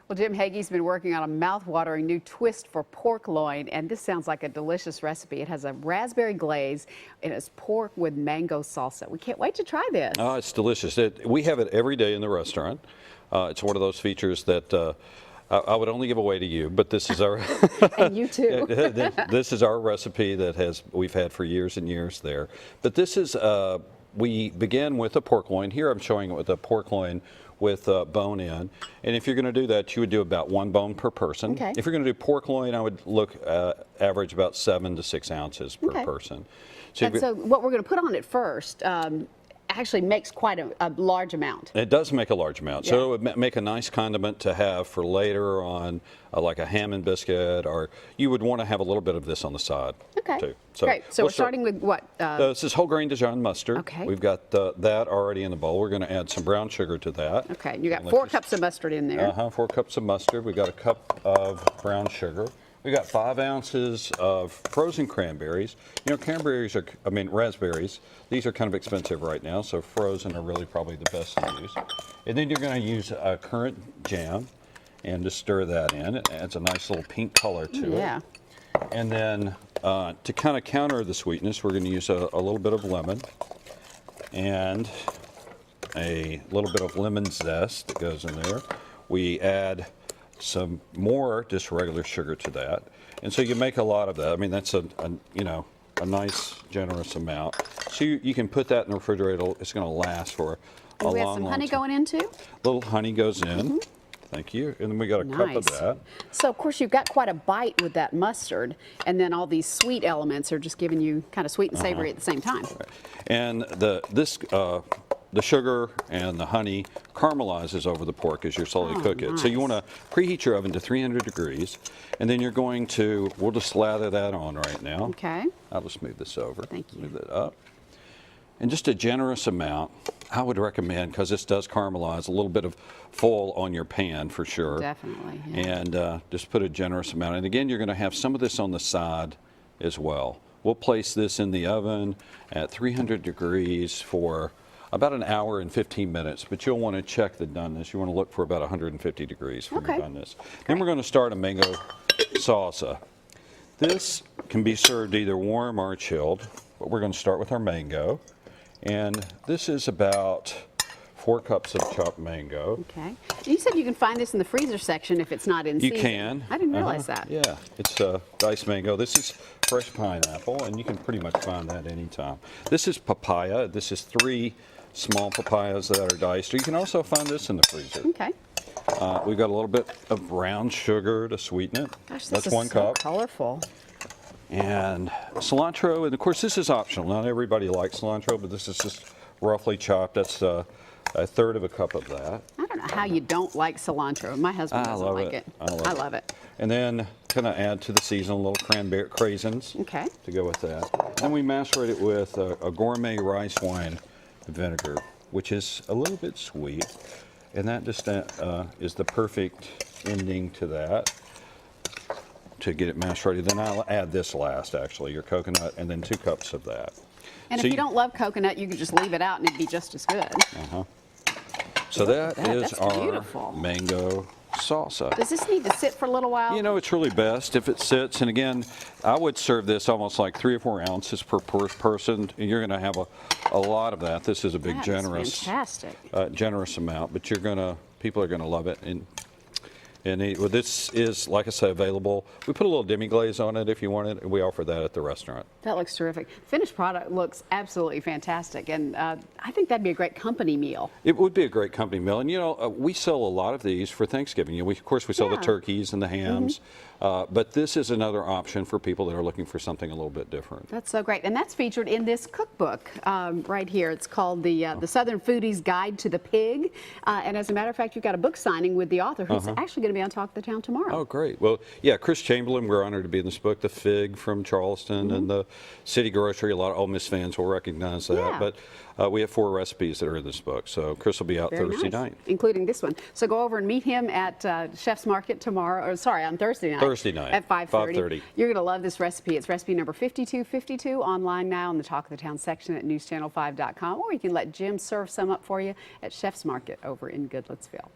Well, Jim Hagy's been working on a mouth-watering new twist for pork loin, and this sounds like a delicious recipe. It has a raspberry glaze, and it's pork with mango salsa. We can't wait to try this. Oh, it's delicious. We have it every day in the restaurant. It's one of those features that I would only give away to you, but this is our And you too. this is our recipe that we've had for years and years there. But this is we began with a pork loin. Here I'm showing it with a pork loin with bone in. And if you're going to do that, you would do about 1 bone per person. Okay. If you're going to do pork loin, I would look average about 7 to 6 ounces per person. So what we're going to put on it first actually makes quite a large amount. It does make a large amount. Yeah. So it would make a nice condiment to have for later on, like a ham and biscuit, or you would want to have a little bit of this on the side. Okay. Too. So great. So we're starting with what? This is whole grain Dijon mustard. Okay. We've got that already in the bowl. We're going to add some brown sugar to that. Okay. You got 4 cups of mustard in there. 4 cups of mustard. We've got a cup of brown sugar. We got 5 ounces of frozen cranberries. You know, raspberries. These are kind of expensive right now, so frozen are really probably the best to use. And then you're going to use a currant jam and just stir that in. It adds a nice little pink color to it. And then to kind of counter the sweetness, we're going to use a little bit of lemon and a little bit of lemon zest that goes in there. We add some more just regular sugar to that, and so you make a lot of that. I mean, that's a nice generous amount. So you can put that in the refrigerator. It's going to last for a long, we have some honey going in too. Little honey goes in. Thank you. And then we got a cup of that. So of course you've got quite a bite with that mustard, and then all these sweet elements are just giving you kind of sweet and savory at the same time. Right. And the sugar and the honey caramelizes over the pork as you slowly cook it. Nice. So you want to preheat your oven to 300 degrees, and then we'll just slather that on right now. Okay. I'll just move this over. Thank you. Move that up. And just a generous amount, I would recommend, because this does caramelize, a little bit of foil on your pan for sure. Definitely. Yeah. And just put a generous amount. And again, you're going to have some of this on the side as well. We'll place this in the oven at 300 degrees for about an hour and 15 minutes, but you'll want to check the doneness. You want to look for about 150 degrees for your doneness. Then we're going to start a mango salsa. This can be served either warm or chilled, but we're going to start with our mango. And this is about 4 cups of chopped mango. Okay. You said you can find this in the freezer section if it's not in season. You can. I didn't realize that. Yeah, it's diced mango. This is fresh pineapple, and you can pretty much find that anytime. This is papaya. This is 3 small papayas that are diced. Or you can also find this in the freezer. Okay. We've got a little bit of brown sugar to sweeten it. Gosh, that's this 1 is so cup. colorful. And cilantro, and of course this is optional. Not everybody likes cilantro, but this is just roughly chopped. That's a 1/3 of a cup of that. I don't know how you don't like cilantro. My husband doesn't like it. I love it. And then kind of add to the season a little cranberry craisins to go with that. And we macerate it with a gourmet rice wine vinegar, which is a little bit sweet. And that just is the perfect ending to that, to get it macerated. Then I'll add this last, actually, your coconut, and then 2 cups of that. And if you don't love coconut, you can just leave it out and it'd be just as good. So that is That's our beautiful. mango salsa. Does this need to sit for a little while? You know, it's really best if it sits. And again, I would serve this almost like 3 or 4 ounces per person. And you're going to have a lot of that. This is a big, generous amount. But people are going to love it. And this is, like I say, available. We put a little demi-glaze on it if you want it. We offer that at the restaurant. That looks terrific. Finished product looks absolutely fantastic. And I think that'd be a great company meal. It would be a great company meal. And, you know, we sell a lot of these for Thanksgiving. You know, of course, we sell the turkeys and the hams. But this is another option for people that are looking for something a little bit different. That's so great. And that's featured in this cookbook right here. It's called the Southern Foodie's Guide to the Pig. And as a matter of fact, you've got a book signing with the author who's actually going to be on Talk of the Town tomorrow. Oh, great. Well, yeah, Chris Chamberlain, we're honored to be in this book. The Fig from Charleston and the City Grocery. A lot of Ole Miss fans will recognize that. Yeah. But we have 4 recipes that are in this book. So Chris will be out Thursday night. Including this one. So go over and meet him at Chef's Market tomorrow, or sorry, on Thursday night. Thursday night. At 5:30. 5:30. You're going to love this recipe. It's recipe number 5252 online now in the Talk of the Town section at newschannel5.com. Or you can let Jim serve some up for you at Chef's Market over in Goodlettsville.